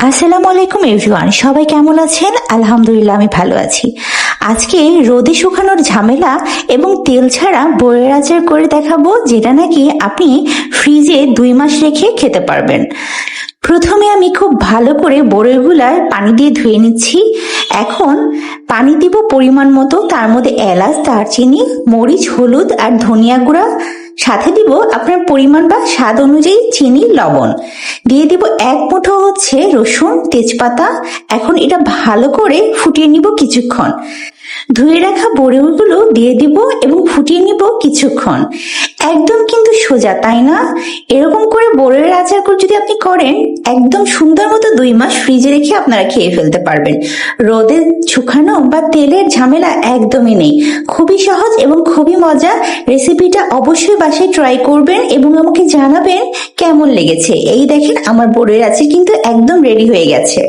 আসসালামু আলাইকুম এভরিওয়ান, সবাই কেমন আছেন? আলহামদুলিল্লাহ আমি ভালো আছি। আজকে রোদে শুকানোর ঝামেলা এবং তেল ছাড়া বড়ির আচার করে দেখাবো, যেটা নাকি আপনি ফ্রিজে 2 মাস রেখে খেতে পারবেন। প্রথমে আমি খুব ভালো করে বড়িগুলার পানি দিয়ে ধুয়ে নিচ্ছি। এখন পানি দিব পরিমাণ মতো, তার মধ্যে এলাচ, দারচিনি, মরিচ, হলুদ আর ধনিয়া গুঁড়া, সাথে দিব আপনার পরিমাণ বা স্বাদ অনুযায়ী চিনি, লবণ দিয়ে দিব। 1 মুঠো রসুন, তেজপাতা। এখন এটা ভালো করে ফুটিয়ে নিব কিছুক্ষণ। ধুয়ে রাখা বড়িগুলো দিয়ে দিব এবং ফুটিয়ে নিব কিছুক্ষণ। একদম কিন্তু সোজা, তাই না? এরকম করে বড়ির আচার করে যদি আপনি করেন, একদম সুন্দর মতো 2 মাস ফ্রিজে রেখে আপনারা খেয়ে ফেলতে পারবেন। রোদে শুকানো বা তেলের ঝামেলা একদমই নেই। খুবই সহজ এবং খুবই মজা। রেসিপিটা অবশ্যই বাসায় ট্রাই করবেন এবং আমাকে জানাবেন কেমন লেগেছে। এই দেখেন, আমার বড়ির আচার কিন্তু একদম রেডি হয়ে গেছে।